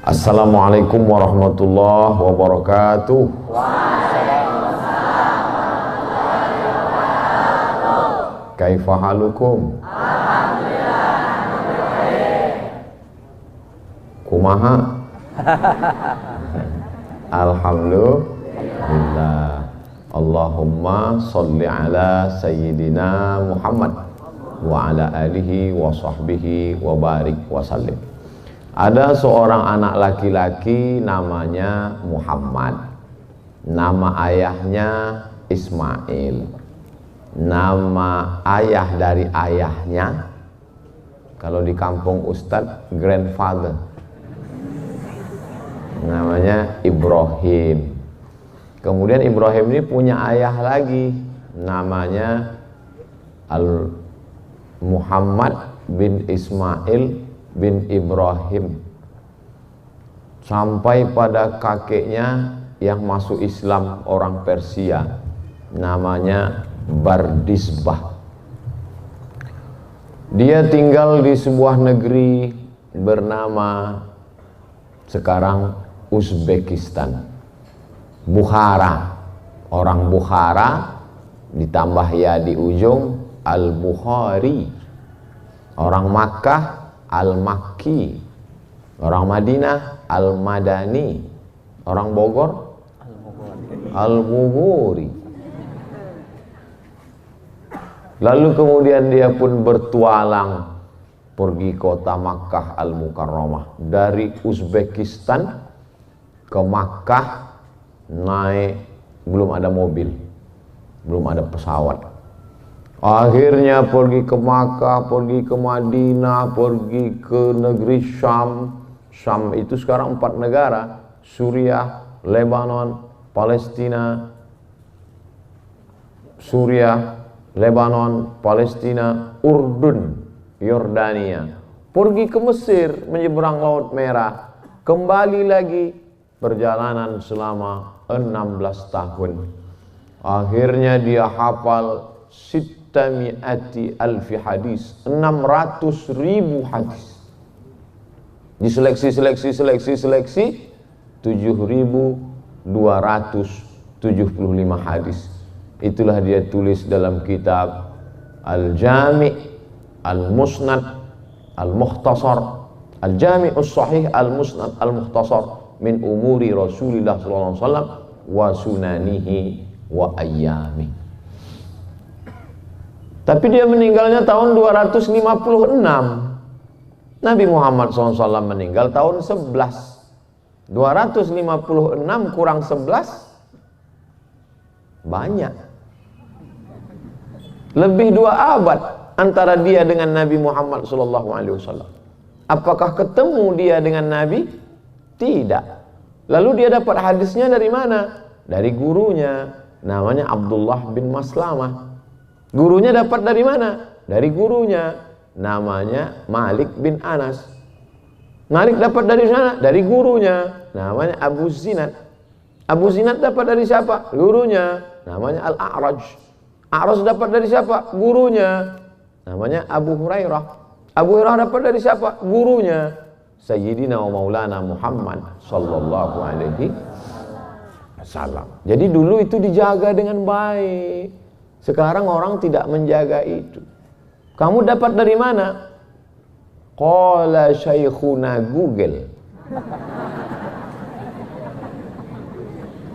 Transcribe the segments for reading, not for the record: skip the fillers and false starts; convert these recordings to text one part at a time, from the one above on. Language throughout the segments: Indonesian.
Assalamualaikum warahmatullahi wabarakatuh. Kaifa halukum? Kumaha? Alhamdulillah. Allahumma sholli ala sayyidina Muhammad wa ala alihi wa sahbihi wa barik wa sallim. Ada seorang anak laki-laki namanya Muhammad. Nama ayahnya Ismail. Nama ayah dari ayahnya, kalau di kampung Ustadz, grandfather, namanya Ibrahim. Kemudian Ibrahim ini punya ayah lagi, namanya Muhammad bin Ismail bin Ibrahim, sampai pada kakeknya yang masuk Islam orang Persia, namanya Bardisbah. Dia tinggal di sebuah negeri bernama sekarang Uzbekistan, Bukhara. Orang Bukhara ditambah ya di ujung Al-Bukhari. Orang Makkah Al-Makki, orang Madinah Al-Madani, orang Bogor Al-Bughuri. Lalu kemudian dia pun bertualang pergi kota Makkah Al-Mukarramah. Dari Uzbekistan ke Makkah naik, belum ada mobil, belum ada pesawat. Akhirnya pergi ke Makkah, pergi ke Madinah, pergi ke negeri Syam. Syam itu sekarang 4 negara: Suriah, Lebanon, Palestina. Suriah, Lebanon, Palestina, Urdun, Yordania. Pergi ke Mesir, menyeberang Laut Merah. Kembali lagi, perjalanan selama 16 tahun. Akhirnya dia hafal Sittami'ati alfi hadis, 600.000 hadis. Diseleksi 7.275 hadis. Itulah dia tulis dalam kitab Al-Jami' Al-Musnad Al-Mukhtasar, Al-Jami'us Sahih Al-Musnad Al-Mukhtasar min umuri Rasulillah sallallahu alaihi wasallam wa sunanihi wa ayyami. Tapi dia meninggalnya tahun 256. Nabi Muhammad SAW meninggal tahun 11. 256 kurang 11 banyak. Lebih 2 abad antara dia dengan Nabi Muhammad SAW. Apakah ketemu dia dengan Nabi? Tidak. Lalu dia dapat hadisnya dari mana? Dari gurunya, namanya Abdullah bin Maslamah. Gurunya dapat dari mana? Dari gurunya, namanya Malik bin Anas. Malik dapat dari mana? Dari gurunya, namanya Abu Zinad. Abu Zinad dapat dari siapa? Gurunya, namanya Al-A'raj. A'raj dapat dari siapa? Gurunya, namanya Abu Hurairah. Abu Hurairah dapat dari siapa? Gurunya, Sayyidina wa Maulana Muhammad sallallahu alaihi wasallam. Jadi dulu itu dijaga dengan baik. Sekarang orang tidak menjaga itu. Kamu dapat dari mana? Qala syaikhuna Google.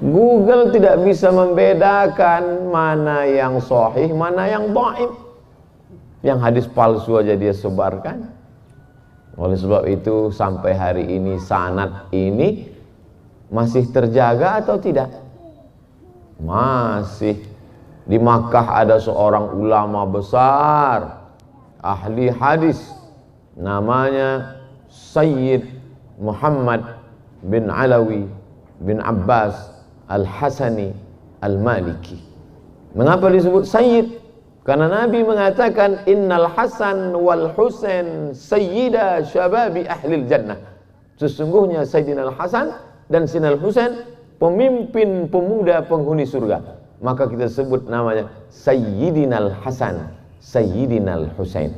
Google tidak bisa membedakan mana yang sahih, mana yang dhaif. Yang hadis palsu aja dia sebarkan. Oleh sebab itu sampai hari ini sanad ini masih terjaga atau tidak? Masih. Di Makkah ada seorang ulama besar, ahli hadis, namanya Sayyid Muhammad bin Alawi bin Abbas Al-Hasani Al-Maliki. Mengapa disebut Sayyid? Karena Nabi mengatakan Innal Hasan wal Husain sayyida syababi ahlil jannah. Sesungguhnya Sayyidina Al-Hasan dan Sayyidina Al-Husain pemimpin pemuda penghuni surga. Maka kita sebut namanya Sayyidina Al-Hasan, Sayyidina Al-Husain.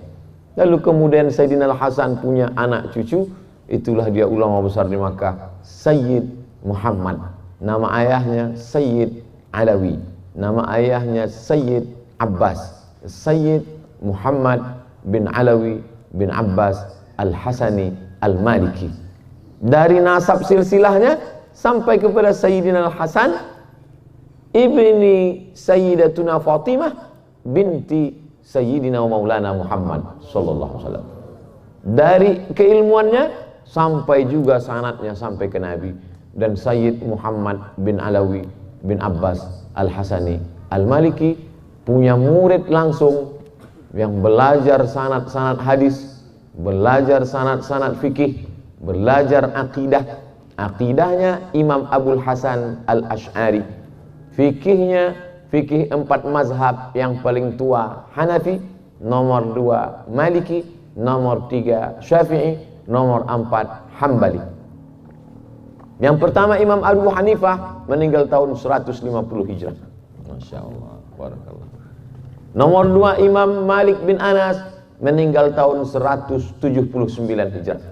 Lalu kemudian Sayyidina Al-Hasan punya anak cucu itulah dia ulama besar di Makkah, Sayyid Muhammad. Nama ayahnya Sayyid Alawi, nama ayahnya Sayyid Abbas, Sayyid Muhammad bin Alawi bin Abbas Al-Hasani Al-Maliki. Dari nasab silsilahnya sampai kepada Sayyidina Al-Hasan ibni Sayyidatuna Fatimah binti Sayyidina Maulana Muhammad sallallahu alaihi wasallam. Dari keilmuannya sampai juga sanadnya sampai ke Nabi. Dan Sayyid Muhammad bin Alawi bin Abbas Al-Hasani Al-Maliki punya murid langsung yang belajar sanad-sanad hadis, belajar sanad-sanad fikih, belajar akidah. Akidahnya Imam Abul Hasan Al-Ash'ari, fikihnya fikih 4 mazhab yang paling tua Hanafi, nomor 2 Maliki, nomor 3 Syafi'i, nomor 4 Hambali. Yang pertama Imam Abu Hanifah meninggal tahun 150 Hijrah. Masya Allah, barakallah. Nomor 2 Imam Malik bin Anas meninggal tahun 179 Hijrah.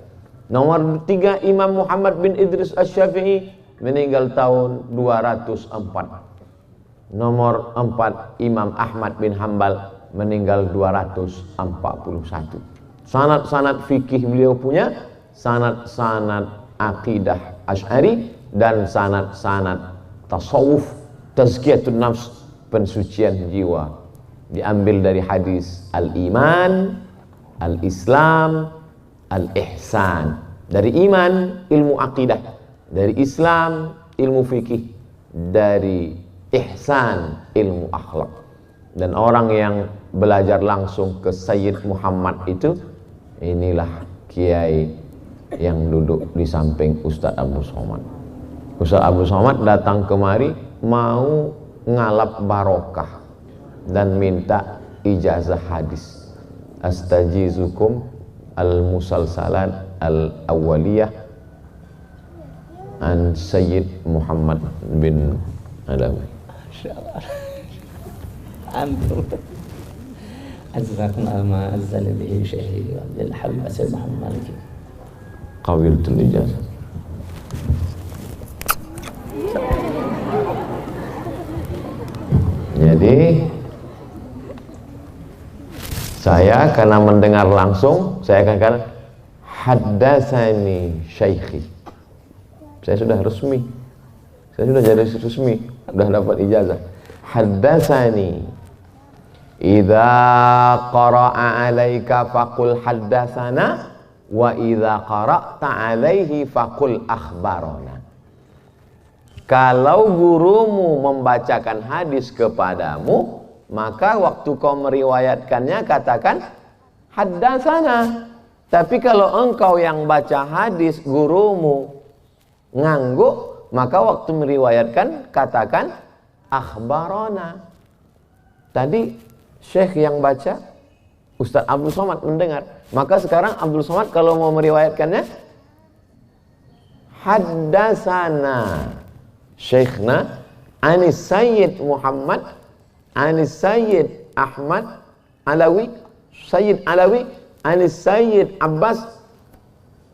Nomor 3 Imam Muhammad bin Idris Asy-Syafi'i meninggal tahun 204. Nomor 4 Imam Ahmad bin Hambal meninggal 241. Sanad-sanad fikih beliau punya, sanad-sanad akidah Asy'ari, dan sanad-sanad tasawuf, tazkiyatun nafs, pensucian jiwa, diambil dari hadis al-iman, al-islam, al-ihsan. Dari iman ilmu akidah, dari Islam ilmu fikih, dari ihsan ilmu akhlak. Dan orang yang belajar langsung ke Sayyid Muhammad itu, inilah kiai yang duduk di samping Ustadz Abdul Somad. Ustadz Abdul Somad datang kemari mau ngalap barokah dan minta ijazah hadis. Astajizukum al-musalsalat al-awwaliyah an Sayyid Muhammad bin Alawi. Masyaallah. Antum azzakum ma azzal bihi syekhi lil habib Sayyid Muhammad Maliki. Qabiltul ijazah. Jadi saya karena mendengar langsung, saya akan katakan haddatsani syaikhi. Saya sudah resmi. Saya sudah jadi resmi, sudah dapat ijazah. Haddatsani idza qara'a 'alaika faqul haddatsana wa idza qara'ta 'alaihi faqul akhbarana. Kalau gurumu membacakan hadis kepadamu, maka waktu kau meriwayatkannya katakan haddatsana. Tapi kalau engkau yang baca hadis gurumu ngangguk, maka waktu meriwayatkan katakan akhbarana. Tadi syekh yang baca, Ustaz Abdul Somad mendengar. Maka sekarang Abdul Somad kalau mau meriwayatkannya haddatsana syekhna anis Sayyid Muhammad anis Sayyid Ahmad Alawi, Sayyid Alawi anis Sayyid Abbas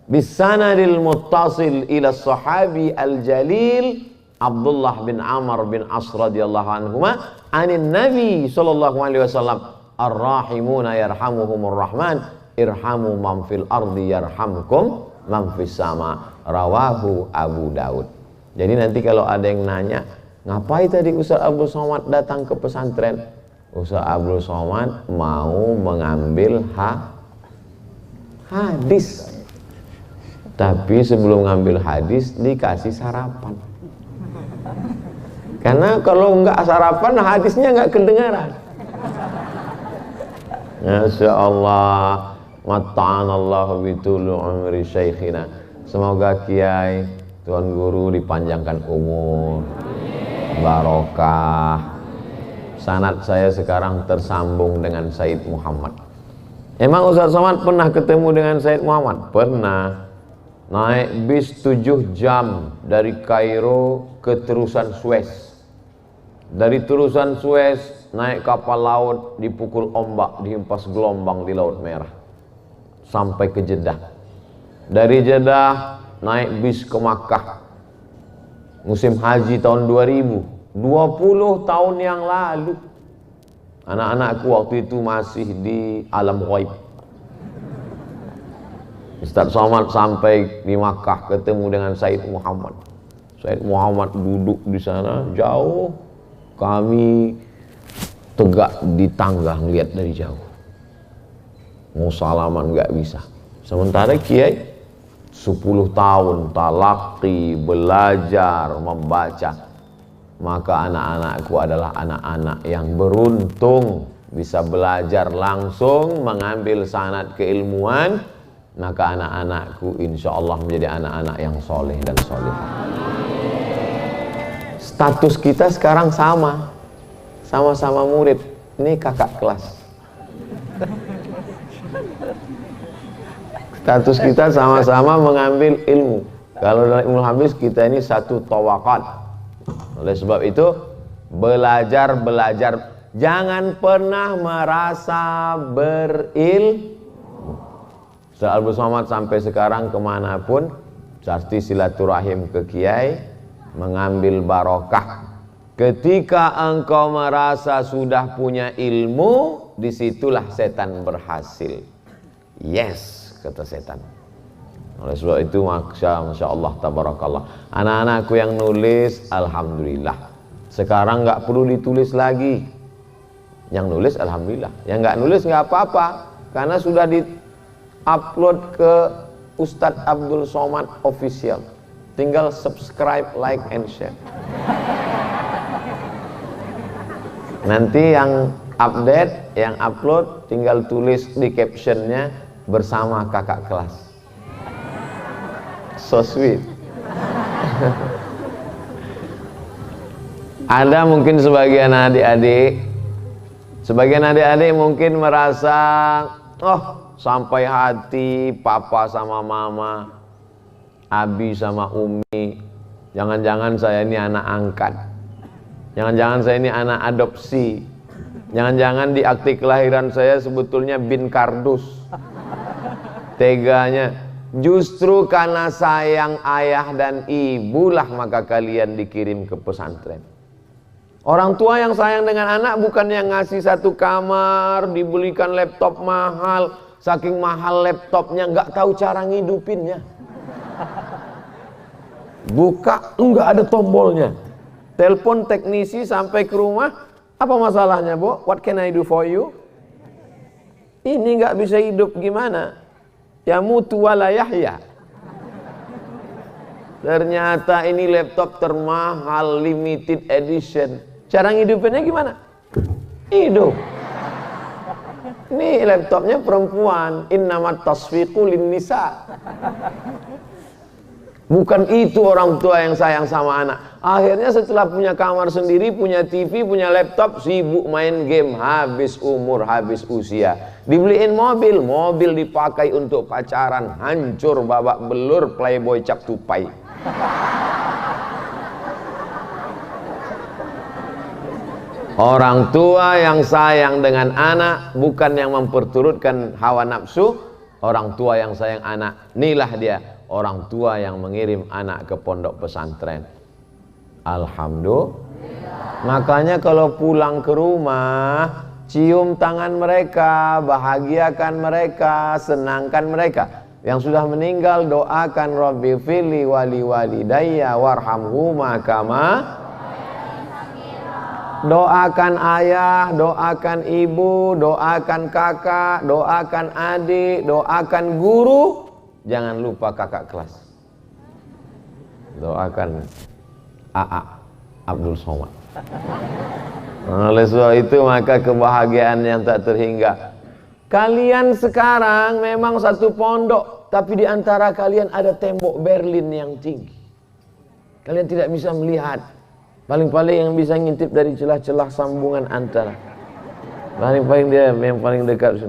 bisanadil muttasil ila sahabi al-jalil Abdullah bin Amr bin As radhiyallahu anhuma anin Nabi sallallahu alaihi wasallam ar-rahimuna yarhamuhumur rahman irhamu man fil ardi yarhamkum man fis sama, rawahu Abu Daud. Jadi nanti kalau ada yang nanya, ngapain tadi Ustaz Abdul Somad datang ke pesantren? Ustaz Abdul Somad mau mengambil hadis. Tapi sebelum ngambil hadis dikasih sarapan. Karena kalau enggak sarapan hadisnya enggak kedengaran. Masya Allah. Mata'anallahu bitulu umri syekhina. Semoga kiai, Tuan Guru dipanjangkan umur, barokah. Sanad saya sekarang tersambung dengan Sayyid Muhammad. Emang Ustaz Somad pernah ketemu dengan Sayyid Muhammad? Pernah. Naik bis 7 jam dari Kairo ke terusan Suez. Dari terusan Suez naik kapal laut, dipukul ombak, dihempas gelombang di Laut Merah sampai ke Jeddah. Dari Jeddah naik bis ke Makkah musim haji tahun 2000, 20 tahun yang lalu. Anak-anakku waktu itu masih di alam ghaib. Ustaz Somad sampai di Makkah ketemu dengan Said Muhammad. Said Muhammad duduk di sana jauh, kami tegak di tangga ngeliat dari jauh. Mau salaman nggak bisa. Sementara Kiai 10 tahun talaqi, belajar, membaca. Maka anak-anakku adalah anak-anak yang beruntung bisa belajar langsung, mengambil sanad keilmuan. Maka anak-anakku insya Allah menjadi anak-anak yang soleh dan soleh. Status kita sekarang sama-sama murid. Ini kakak kelas. Status kita sama-sama mengambil ilmu. Kalau dalam ilmu hadis kita ini satu tawaqat. Oleh sebab itu belajar, jangan pernah merasa berilmu. Ustaz Abdul Somad sampai sekarang kemanapun pasti silaturahim ke Kiai, mengambil barokah. Ketika engkau merasa sudah punya ilmu, disitulah setan berhasil. Yes, kata setan. Oleh sebab itu Masya Allah tabarakallah, anak-anakku yang nulis alhamdulillah. Sekarang nggak perlu ditulis lagi. Yang nulis alhamdulillah, yang nggak nulis nggak apa-apa, karena sudah di upload ke Ustadz Abdul Somad Official. Tinggal subscribe, like, and share. Nanti yang update, yang upload, tinggal tulis di captionnya bersama kakak kelas. So sweet. Ada mungkin sebagian adik-adik mungkin merasa, oh sampai hati papa sama mama, abi sama umi, jangan-jangan saya ini anak angkat, jangan-jangan saya ini anak adopsi, jangan-jangan di akte kelahiran saya sebetulnya bin kardus. Teganya. Justru karena sayang ayah dan ibulah maka kalian dikirim ke pesantren. Orang tua yang sayang dengan anak bukan yang ngasih satu kamar, dibelikan laptop mahal, saking mahal laptopnya nggak tahu cara ngidupinnya. Buka nggak ada tombolnya. Telepon teknisi sampai ke rumah, apa masalahnya, Bu? What can I do for you? Ini nggak bisa hidup gimana? Ya mutu wala yahya. Ternyata ini laptop termahal, limited edition. Cara ngidupinnya gimana? Hidup. Ini laptopnya perempuan. Innamat tasfiqu lin nisa. Bukan itu orang tua yang sayang sama anak. Akhirnya setelah punya kamar sendiri, punya TV, punya laptop, sibuk main game, habis umur, habis usia. Dibeliin mobil, mobil dipakai untuk pacaran, hancur babak belur, playboy cap tupai. Orang tua yang sayang dengan anak bukan yang memperturutkan hawa nafsu. Orang tua yang sayang anak, inilah dia orang tua yang mengirim anak ke pondok pesantren. Alhamdulillah. Makanya kalau pulang ke rumah, cium tangan mereka, bahagiakan mereka, senangkan mereka. Yang sudah meninggal doakan Rabbi fili wali walidayya warhamhuma kama. Doakan ayah, doakan ibu, doakan kakak, doakan adik, doakan guru. Jangan lupa kakak kelas. Doakan AA Abdul Somad. Oleh sebab itu maka kebahagiaan yang tak terhingga. Kalian sekarang memang satu pondok, tapi di antara kalian ada tembok Berlin yang tinggi. Kalian tidak bisa melihat. Paling-paling yang bisa ngintip dari celah-celah sambungan antara. Paling-paling dia yang paling dekat.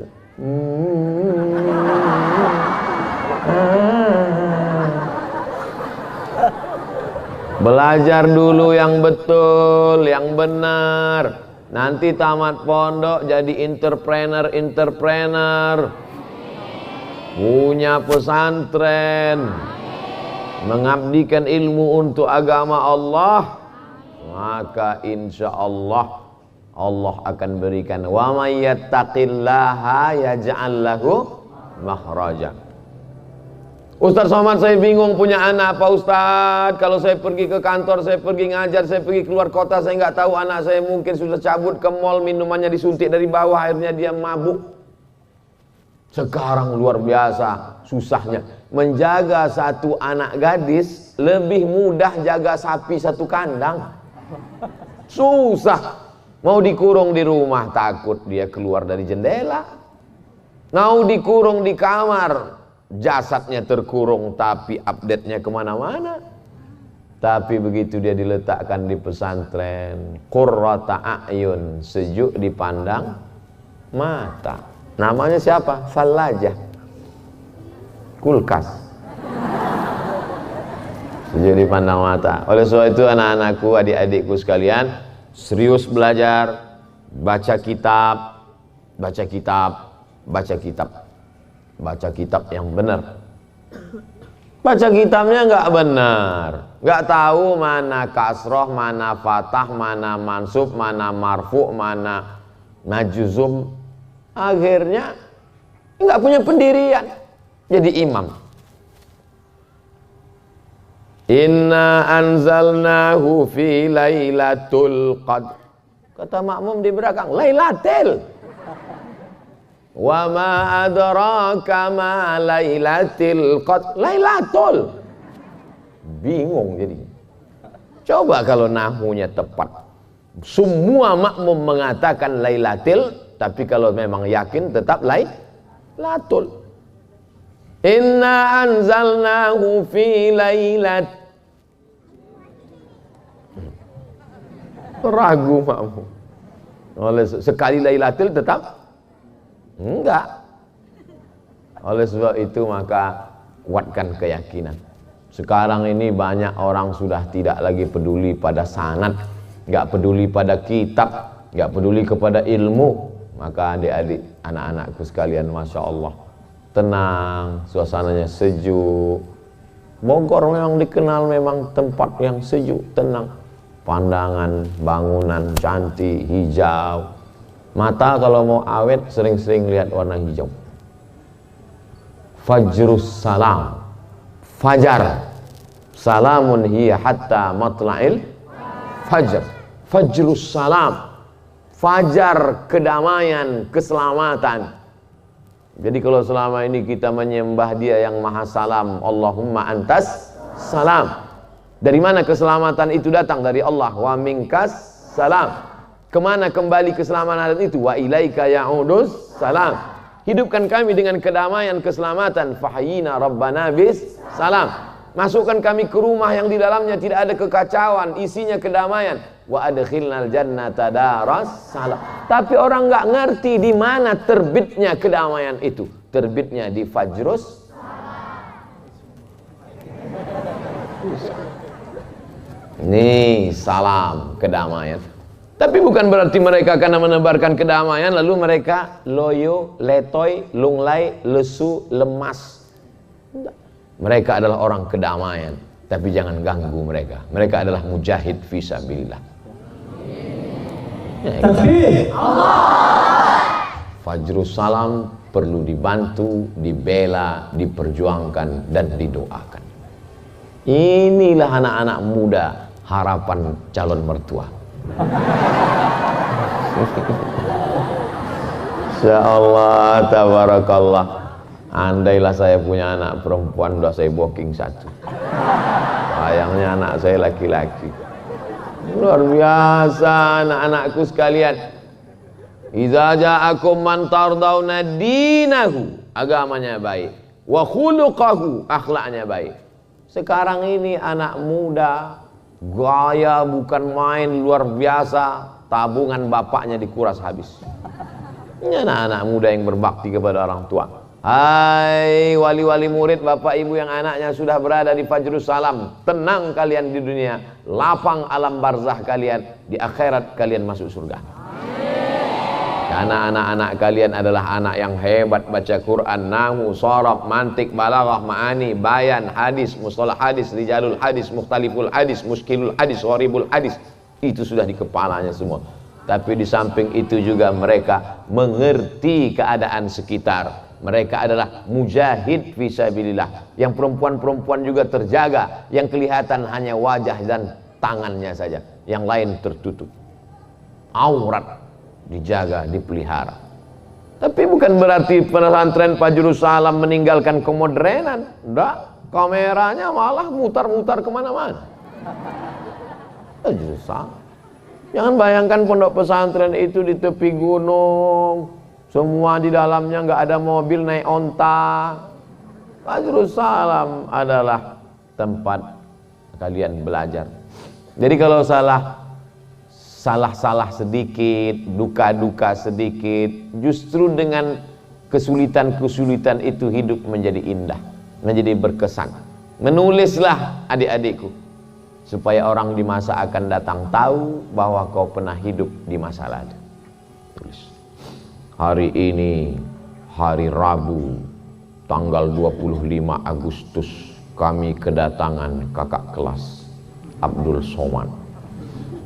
Belajar dulu yang betul, yang benar. Nanti tamat pondok jadi entrepreneur. punya pesantren, mengabdikan ilmu untuk agama Allah, maka insya Allah Allah akan berikan, wa may yattaqillaha yaj'al lahu makhraja. Ustaz Somad, saya bingung punya anak Pak Ustaz. Kalau saya pergi ke kantor, saya pergi ngajar, saya pergi keluar kota, saya nggak tahu anak saya mungkin sudah cabut ke mall, minumannya disuntik dari bawah, akhirnya dia mabuk. Sekarang luar biasa susahnya menjaga satu anak gadis, lebih mudah jaga sapi satu kandang. Susah. Mau dikurung di rumah, takut dia keluar dari jendela. Mau dikurung di kamar, jasadnya terkurung tapi update-nya kemana-mana. Tapi begitu dia diletakkan di pesantren, qurrata a'yun, sejuk dipandang mata. Namanya siapa? Falajah, kulkas, sejuk dipandang mata. Oleh sebab itu anak-anakku, adik-adikku sekalian, serius belajar, baca kitab, baca kitab, baca kitab, baca kitab yang benar. Baca kitabnya nggak benar, nggak tahu mana kasroh, mana fatah, mana mansub, mana marfu, mana najuzum. Akhirnya nggak punya pendirian, jadi imam. Inna anzalnahu fi lailatul qadr. Kata makmum di belakang, lailatul. Wa ma adraka ma lailatul qadr. Lailatul. Bingung jadi. Coba kalau nahunya tepat. Semua makmum mengatakan lailatul, tapi kalau memang yakin tetap lailatul. Inna anzalnahu fi lailat. Ragu makmum. Oleh sekali lailatul tetap enggak. Oleh sebab itu maka kuatkan keyakinan. Sekarang ini banyak orang sudah tidak lagi peduli pada sanad, enggak peduli pada kitab, enggak peduli kepada ilmu. Maka adik-adik, anak-anakku sekalian, Masya Allah, tenang, suasananya sejuk. Bogor memang dikenal memang tempat yang sejuk, tenang. Pandangan, bangunan cantik, hijau. Mata kalau mau awet sering-sering lihat warna hijau. Fajrus salam, fajar, salamun hiya hatta matla'il fajr. Fajrus salam, fajar kedamaian, keselamatan. Jadi kalau selama ini kita menyembah dia yang maha salam, Allahumma antas salam. Dari mana keselamatan itu datang? Dari Allah. Wa minkas salam. Kemana kembali keselamatan itu? Wa ilaika ya'udus salam. Hidupkan kami dengan kedamaian, keselamatan. Fahyina rabbana bis salam. Masukkan kami ke rumah yang di dalamnya tidak ada kekacauan, isinya kedamaian. Wa adkhilnal jannata daras salam. Tapi orang nggak ngerti di mana terbitnya kedamaian itu. Terbitnya di fajrus. Ini salam kedamaian. Tapi bukan berarti mereka karena menebarkan kedamaian lalu mereka loyo, letoy, lunglai, lesu, lemas. Mereka adalah orang kedamaian, tapi jangan ganggu mereka. Mereka adalah mujahid fisabilillah. Takbir. Fajrus salam perlu dibantu, dibela, diperjuangkan dan didoakan. Inilah anak-anak muda, harapan calon mertua. Insyaallah, tabarakallah. Andailah saya punya anak perempuan, udah saya booking satu. Sayangnya anak saya laki-laki. Luar biasa anak-anakku sekalian. Idza ja'akum man tardawna dinahu, agamanya baik, wa khuluquhu, akhlaknya baik. Sekarang ini anak muda gaya bukan main, luar biasa. Tabungan bapaknya dikuras habis. Ini anak-anak muda yang berbakti kepada orang tua. Hai wali-wali murid, bapak ibu yang anaknya sudah berada di Fajrus Salam, tenang kalian di dunia, lapang alam barzah kalian, di akhirat kalian masuk surga. Karena anak-anak kalian adalah anak yang hebat baca Quran, nahwu, sharaf, mantik, balaghah, ma'ani, bayan, hadis, mustalah hadis, rijalul hadis, mukhtaliful hadis, muskilul hadis, gharibul hadis. Itu sudah di kepalanya semua. Tapi di samping itu juga mereka mengerti keadaan sekitar. Mereka adalah mujahid fisabilillah. Yang perempuan-perempuan juga terjaga, yang kelihatan hanya wajah dan tangannya saja, yang lain tertutup. Aurat dijaga, dipelihara. Tapi bukan berarti pesantren Fajrus Salam meninggalkan kemodernan. Enggak, kameranya malah mutar-mutar kemana-mana. Fajrus Salam. Jangan bayangkan pondok pesantren itu di tepi gunung, semua di dalamnya nggak ada mobil naik onta. Fajrus Salam adalah tempat kalian belajar. Jadi kalau salah sedikit, duka-duka sedikit, justru dengan kesulitan-kesulitan itu hidup menjadi indah, menjadi berkesan. Menulislah adik-adikku, supaya orang di masa akan datang tahu bahwa kau pernah hidup di masa lalu. Tulis. Hari ini, hari Rabu, tanggal 25 Agustus, kami kedatangan kakak kelas Abdul Somad.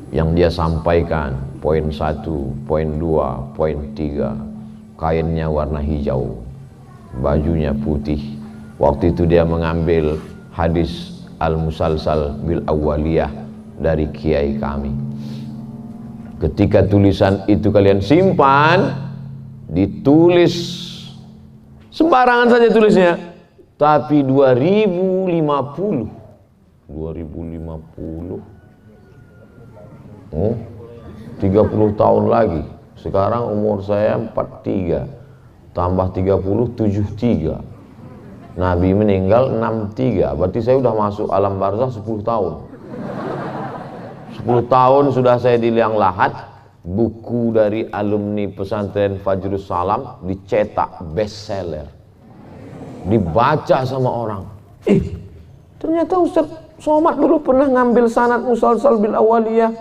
Yang dia sampaikan poin 1, poin 2, poin 3, kainnya warna hijau, bajunya putih. Waktu itu dia mengambil hadis Al-Musalsal bil Awwaliyah dari kiai kami. Ketika tulisan itu kalian simpan, ditulis sembarangan saja tulisnya, tapi 2050 30 tahun lagi. Sekarang umur saya 43, tambah 30, 73. Nabi meninggal 63, berarti saya sudah masuk alam barzah 10 tahun. 10 tahun sudah saya di liang lahat. Buku dari alumni pesantren Fajrus Salam dicetak bestseller, dibaca sama orang. Ternyata Ustaz Somad dulu pernah ngambil sanad Musalsal bil Awwaliyah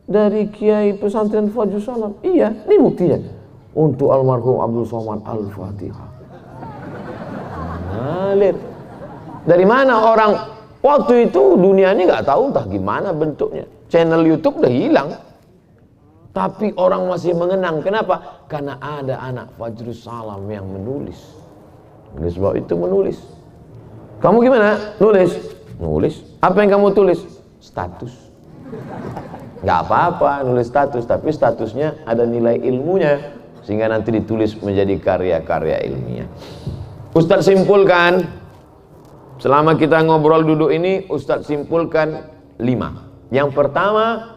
dari kiai pesantren Fajrus Salam. Iya, ini buktinya. Untuk almarhum Abdul Somad, Al-Fatihah. Ngalir. Dari mana orang waktu itu dunia ini nggak tahu entah gimana bentuknya. Channel YouTube udah hilang. Tapi orang masih mengenang. Kenapa? Karena ada anak Fajrus Salam yang menulis. Oleh sebab itu menulis. Kamu gimana? Nulis. Nulis. Apa yang kamu tulis? Status. Nggak apa-apa nulis status, tapi statusnya ada nilai ilmunya, sehingga nanti ditulis menjadi karya-karya ilmiah. Ustadz simpulkan, selama kita ngobrol duduk ini, Ustadz simpulkan 5. Yang pertama,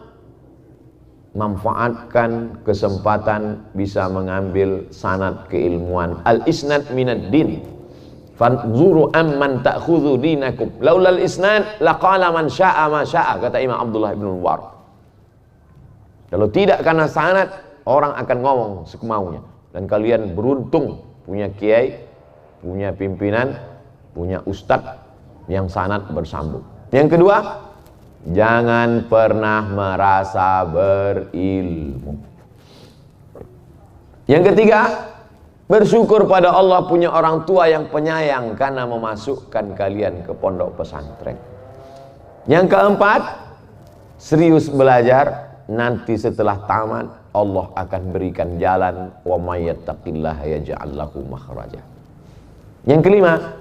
manfaatkan kesempatan bisa mengambil sanad keilmuan. Al-isnad minad din. Fanzuru amman ta'khudhu dinakum. Laulal isnad laqala man syaa ma syaa, kata Imam Abdullah bin Mubarak. Kalau tidak karena sanad, orang akan ngomong semaunya. Dan kalian beruntung punya kiai, punya pimpinan, punya ustadz yang sanad bersambung. Yang kedua, jangan pernah merasa berilmu. Yang ketiga, bersyukur pada Allah punya orang tua yang penyayang karena memasukkan kalian ke pondok pesantren. Yang keempat, serius belajar. Nanti setelah tamat Allah akan berikan jalan, wa may yattaqillaha yaj'al lahu makhraja. Yang kelima,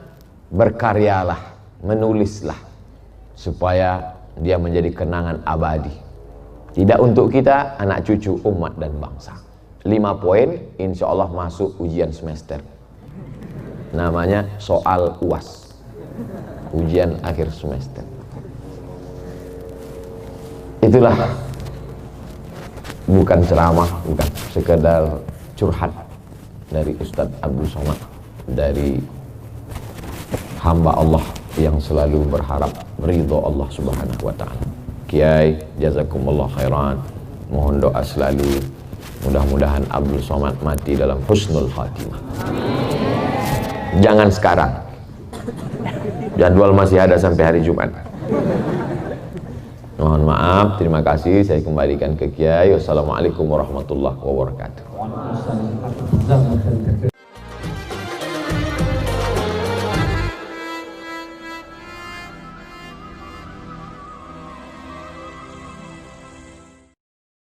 berkaryalah, menulislah supaya dia menjadi kenangan abadi. Tidak untuk kita, anak cucu, umat dan bangsa. 5 poin, insya Allah masuk ujian semester. Namanya soal UAS, ujian akhir semester. Itulah, bukan ceramah, bukan sekedar curhat dari Ustadz Abdul Somad, dari hamba Allah yang selalu berharap ridho Allah Subhanahu wa ta'ala. Kiai, jazakumullah khairan. Mohon doa selalu, mudah-mudahan Abdul Somad mati dalam husnul khatimah. Jangan sekarang, jadwal masih ada sampai hari Jumat. Mohon maaf, terima kasih. Saya kembalikan ke Kiai. Wassalamualaikum warahmatullahi wabarakatuh. Waalaikumsalam.